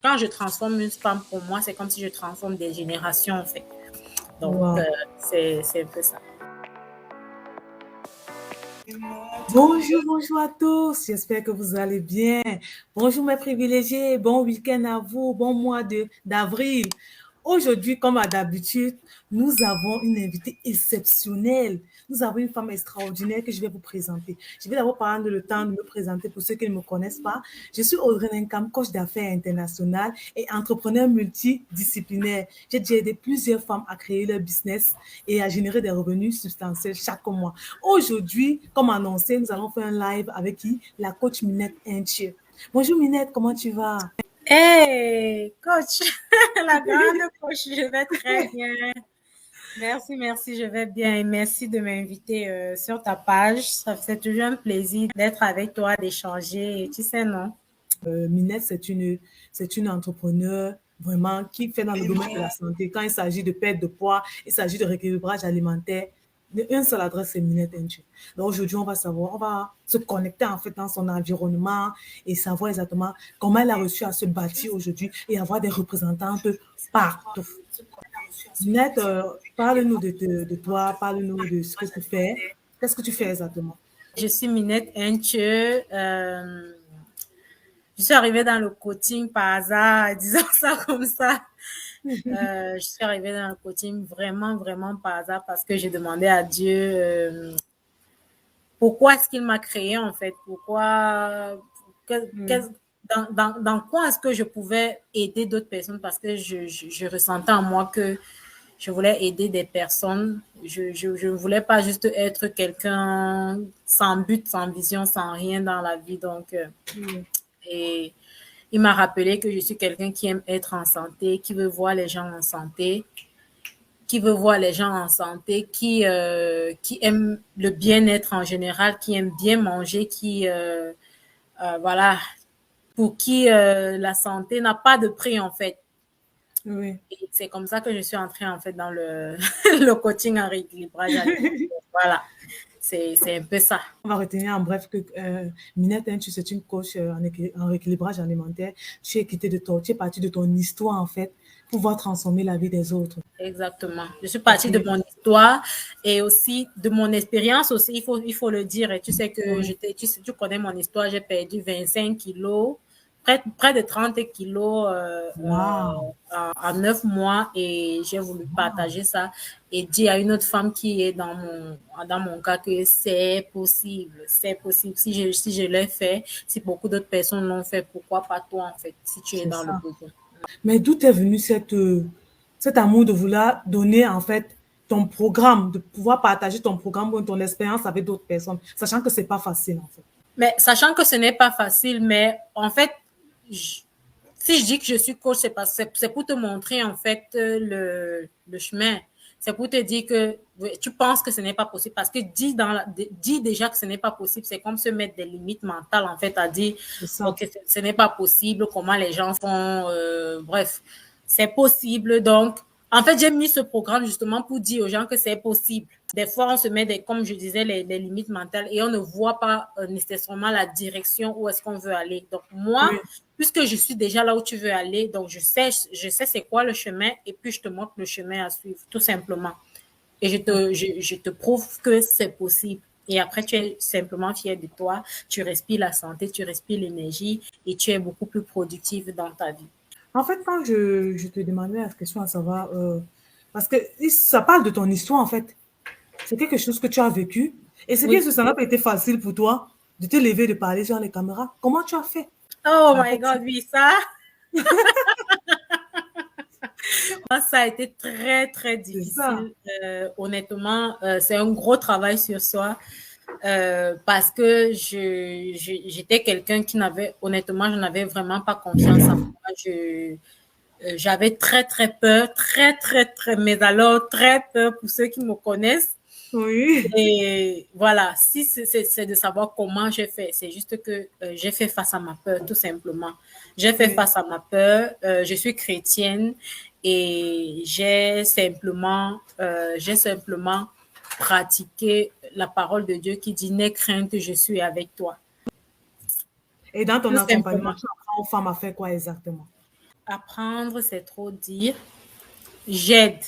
Quand je transforme une femme, pour moi, c'est comme si je transforme des générations, en fait. Donc, Wow. c'est un peu ça. Bonjour, bonjour à tous. J'espère que vous allez bien. Bonjour mes privilégiés. Bon week-end à vous. Bon mois d'avril. Aujourd'hui, comme à d'habitude, nous avons une invitée exceptionnelle. Nous avons une femme extraordinaire que je vais vous présenter. Je vais d'abord prendre le temps de me présenter pour ceux qui ne me connaissent pas. Je suis Audrey Nenkam, coach d'affaires internationales et entrepreneur multidisciplinaire. J'ai déjà aidé plusieurs femmes à créer leur business et à générer des revenus substantiels chaque mois. Aujourd'hui, comme annoncé, nous allons faire un live avec qui? La coach Minette Inche. Bonjour Minette, comment tu vas? Hey, coach, la grande coach, je vais très bien. Merci, merci, je vais bien et merci de m'inviter sur ta page. Ça fait toujours un plaisir d'être avec toi, d'échanger. Et tu sais, non? Minette, c'est une entrepreneur vraiment qui fait dans le domaine de la santé. Quand il s'agit de perte de poids, il s'agit de rééquilibrage alimentaire. Une seule adresse, c'est Minette Inche. Donc aujourd'hui, on va se connecter en fait dans son environnement et savoir exactement comment elle a reçu à se bâtir aujourd'hui et avoir des représentantes partout. Minette, parle-nous de toi, parle-nous de ce que tu fais. Qu'est-ce que tu fais exactement? Je suis Minette Inche. Je suis arrivée dans le coaching par hasard, disons ça comme ça. Je suis arrivée dans le coaching vraiment, vraiment par hasard parce que j'ai demandé à Dieu pourquoi est-ce qu'il m'a créé en fait, pourquoi, dans quoi est-ce que je pouvais aider d'autres personnes parce que je ressentais en moi que je voulais aider des personnes. Je ne voulais pas juste être quelqu'un sans but, sans vision, sans rien dans la vie. Donc, et il m'a rappelé que je suis quelqu'un qui aime être en santé, qui veut voir les gens en santé, qui aime le bien-être en général, qui aime bien manger, voilà, pour qui la santé n'a pas de prix en fait. Oui. Et c'est comme ça que je suis entrée en fait dans le, le coaching en rééquilibrage alimentaire. Voilà, c'est un peu ça. On va retenir en bref que Minette, hein, tu es une coach en rééquilibrage alimentaire. Tu es partie de ton histoire en fait pour pouvoir transformer la vie des autres. Exactement. Je suis Ok. partie de mon histoire et aussi de mon expérience aussi, il faut le dire. Et tu sais que Oui. tu connais mon histoire, j'ai perdu 25 kilos, près de 30 kilos Wow. en 9 mois et j'ai voulu Wow. partager ça et dire à une autre femme qui est dans mon cas que c'est possible, c'est possible. Si je l'ai fait, si beaucoup d'autres personnes l'ont fait, pourquoi pas toi en fait, si tu es C'est dans le ça. besoin. Mais d'où est venu cet amour de vouloir donner en fait ton programme, de pouvoir partager ton programme ou ton expérience avec d'autres personnes, sachant que c'est pas facile en fait. Mais sachant que ce n'est pas facile, mais en fait, si je dis que je suis coach, c'est pour te montrer en fait le chemin. C'est pour te dire que tu penses que ce n'est pas possible parce que dis déjà que ce n'est pas possible, c'est comme se mettre des limites mentales en fait à dire C'est ça. ok ce n'est pas possible, comment les gens font, bref, c'est possible donc en fait, j'ai mis ce programme justement pour dire aux gens que c'est possible. Des fois, on se met, comme je disais, les limites mentales et on ne voit pas nécessairement la direction où est-ce qu'on veut aller. Donc, moi, Oui. puisque je suis déjà là où tu veux aller, donc je sais c'est quoi le chemin et puis je te montre le chemin à suivre, tout simplement. Et je te prouve que c'est possible. Et après, tu es simplement fier de toi, tu respires la santé, tu respires l'énergie et tu es beaucoup plus productive dans ta vie. En fait, quand je te demandais la question à savoir, parce que ça parle de ton histoire en fait, c'est quelque chose que tu as vécu. Et c'est bien Oui. sûr, ça n'a pas été facile pour toi de te lever, de parler sur les caméras. Comment tu as fait? Oh En my fait, God, oui, ça a été très, très c'est ça. difficile. Honnêtement, c'est un gros travail sur soi parce que j'étais quelqu'un qui n'avait, honnêtement, je n'avais vraiment pas confiance en moi. J'avais très, très peur, très, très, très, mais alors très peur pour ceux qui me connaissent. Oui. Et voilà, si c'est de savoir comment j'ai fait, c'est juste que j'ai fait face à ma peur, tout simplement. J'ai fait Oui. face à ma peur. Je suis chrétienne et j'ai simplement pratiqué la parole de Dieu qui dit n'aie crainte, je suis avec toi. Et dans ton Tout accompagnement, simplement. tu apprends aux femmes à faire quoi exactement? apprendre, c'est trop dire. J'aide.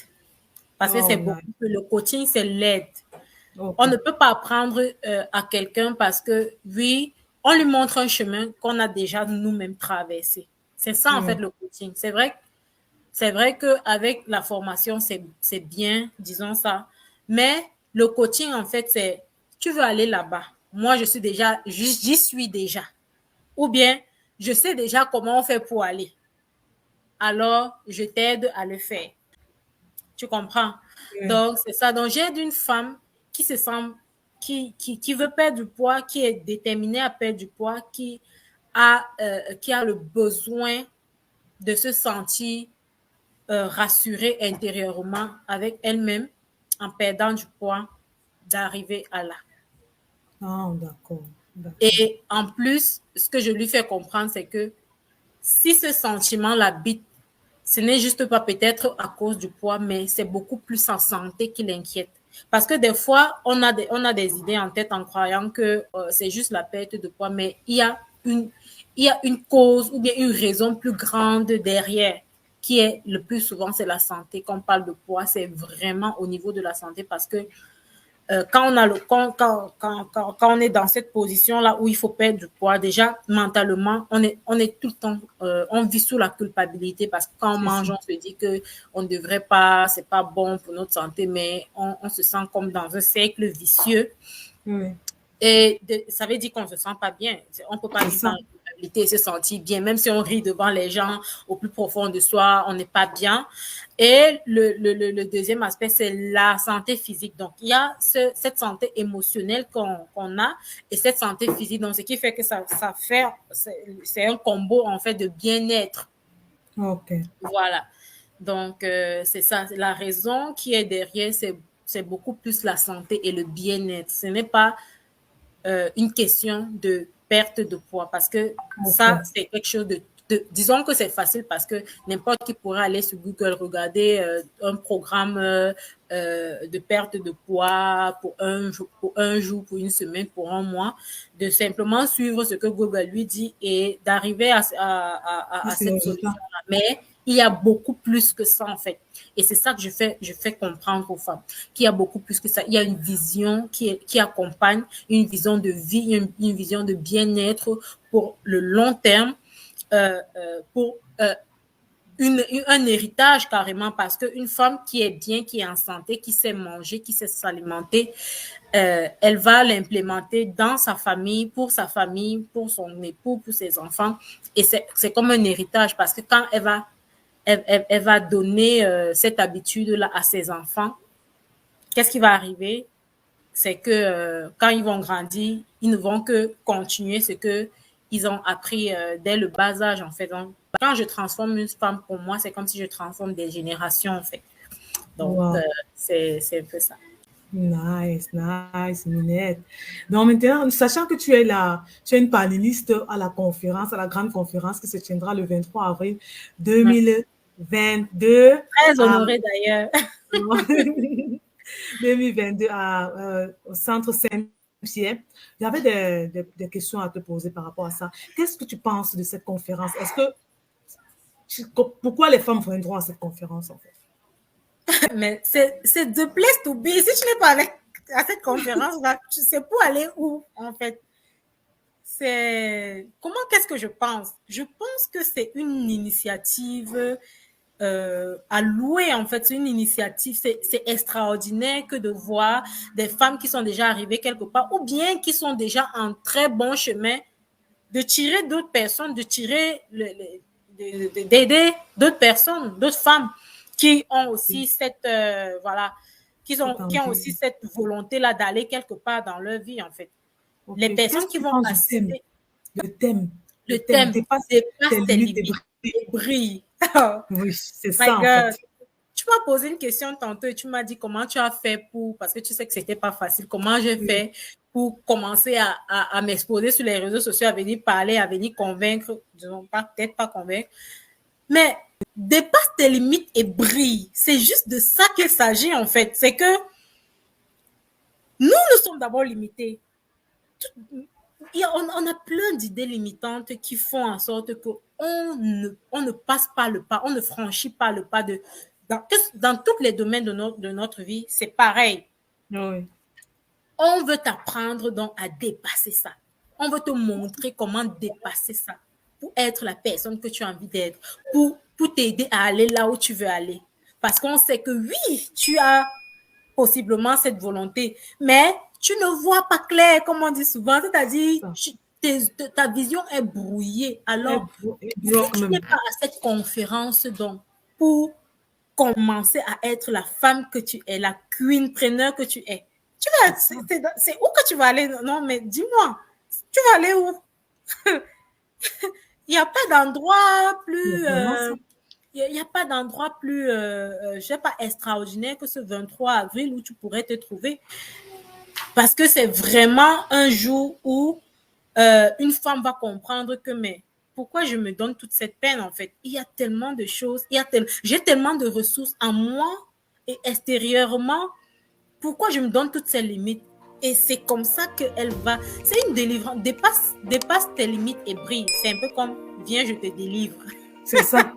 Parce que Oh, c'est beaucoup. nice. Le coaching, c'est l'aide. On OK. ne peut pas apprendre à quelqu'un parce que, oui, on lui montre un chemin qu'on a déjà nous-mêmes traversé. C'est ça, en fait, Ouais. le coaching. C'est vrai qu'avec la formation, c'est bien, disons ça. Mais le coaching, en fait, c'est, tu veux aller là-bas. Moi, j'y suis déjà. Ou bien, je sais déjà comment on fait pour aller. Alors, je t'aide à le faire. Tu comprends? Ouais. Donc, c'est ça. Donc, j'aide une femme qui se sent, qui veut perdre du poids, qui est déterminée à perdre du poids, qui a le besoin de se sentir rassurée intérieurement avec elle-même en perdant du poids, d'arriver à là. Ah, d'accord. D'accord. Et en plus, ce que je lui fais comprendre, c'est que si ce sentiment l'habite, ce n'est juste pas peut-être à cause du poids, mais c'est beaucoup plus sa santé qui l'inquiète. Parce que des fois, on a des idées en tête en croyant que c'est juste la perte de poids, mais il y a une cause ou bien une raison plus grande derrière qui est le plus souvent, c'est la santé. Quand on parle de poids, c'est vraiment au niveau de la santé parce que quand on est dans cette position-là où il faut perdre du poids, déjà, mentalement, on est tout le temps, on vit sous la culpabilité parce que quand on C'est ça. mange, on se dit que on ne devrait pas, c'est pas bon pour notre santé, mais on se sent comme dans un cercle vicieux. Oui. Ça veut dire qu'on ne se sent pas bien. On ne peut pas C'est vivre dans ça. la culpabilité et se sentir bien. Même si on rit devant les gens, au plus profond de soi, on n'est pas bien. Et le deuxième aspect, c'est la santé physique. Donc, il y a cette santé émotionnelle qu'on a et cette santé physique. Donc, ce qui fait que ça fait, c'est un combo, en fait, de bien-être. OK. Voilà. Donc, c'est ça. La raison qui est derrière, c'est beaucoup plus la santé et le bien-être. Ce n'est pas une question de perte de poids parce que ça, OK. c'est quelque chose disons que c'est facile parce que n'importe qui pourrait aller sur Google, regarder un programme de perte de poids pour un jour, pour une semaine, pour un mois, de simplement suivre ce que Google lui dit et d'arriver Ça, à c'est le cette résultat. solution-là. Mais il y a beaucoup plus que ça, en fait. Et c'est ça que je fais comprendre aux femmes, qu'il y a beaucoup plus que ça. Il y a une vision qui accompagne, une vision de vie, une vision de bien-être pour le long terme, pour un héritage carrément, parce qu'une femme qui est bien, qui est en santé, qui sait manger, qui sait s'alimenter, elle va l'implémenter dans sa famille, pour son époux, pour ses enfants. Et c'est comme un héritage, parce que quand elle va donner cette habitude-là à ses enfants, qu'est-ce qui va arriver? C'est que quand ils vont grandir, ils ne vont que continuer ce que ils ont appris dès le bas âge, en fait. Donc, quand je transforme une femme, pour moi, c'est comme si je transforme des générations, en fait. Donc, Wow. c'est un peu ça. Nice, nice, Minette. Donc maintenant, sachant que tu es une panéliste à la conférence, à la grande conférence qui se tiendra le 23 avril Ouais. 2022 Très à honorée d'ailleurs. 2022 au centre Saint-Pierre. J'avais des questions à te poser par rapport à ça. Qu'est-ce que tu penses de cette conférence? Pourquoi les femmes viendront à cette conférence en fait? Mais c'est the place to be. Si tu n'es pas avec à cette conférence, là, tu sais pour aller où, en fait. Qu'est-ce que je pense? Je pense que c'est une initiative à louer, en fait. C'est une initiative, c'est extraordinaire que de voir des femmes qui sont déjà arrivées quelque part ou bien qui sont déjà en très bon chemin, de tirer d'autres personnes, d'aider d'autres personnes, d'autres femmes qui ont aussi voilà, Cette qui ont envie. aussi cette volonté-là d'aller quelque part dans leur vie, en fait. Ok. Les personnes Qu'est-ce que qui tu vont penses du thème? assister, Le thème. le Le thème thème dépasse tes dépasse tes limites et limites brille. et brille. Oui, c'est My ça en God. fait. Tu m'as posé une question tantôt et tu m'as dit comment tu as fait parce que tu sais que c'était pas facile, comment j'ai Oui. fait pour commencer à m'exposer sur les réseaux sociaux, à venir parler, à venir convaincre, disons pas, peut-être pas convaincre, mais dépasse tes limites et brille. C'est juste de ça qu'il s'agit en fait. C'est que nous sommes d'abord limités. on a plein d'idées limitantes qui font en sorte on ne passe pas le pas, on ne franchit pas le pas dans tous les domaines de notre vie, c'est pareil. Oui. On veut t'apprendre donc à dépasser ça. On veut te montrer comment dépasser ça pour être la personne que tu as envie d'être, pour t'aider à aller là où tu veux aller. Parce qu'on sait que oui, tu as possiblement cette volonté, mais tu ne vois pas clair, comme on dit souvent, c'est-à-dire ta vision est brouillée. Alors, si tu n'es pas à cette conférence donc, pour commencer à être la femme que tu es, la queenpreneur que tu es, c'est où que tu vas aller? Non, mais dis-moi, tu vas aller où? Il n'y a pas d'endroit plus... il n'y a pas d'endroit plus, je sais pas, extraordinaire que ce 23 avril où tu pourrais te trouver. Parce que c'est vraiment un jour où une femme va comprendre que, mais pourquoi je me donne toute cette peine, en fait? Il y a tellement de choses, j'ai tellement de ressources en moi et extérieurement. Pourquoi je me donne toutes ces limites? Et c'est comme ça qu'elle va... C'est une délivrance. Dépasse tes limites et brille. C'est un peu comme, viens, je te délivre. C'est ça.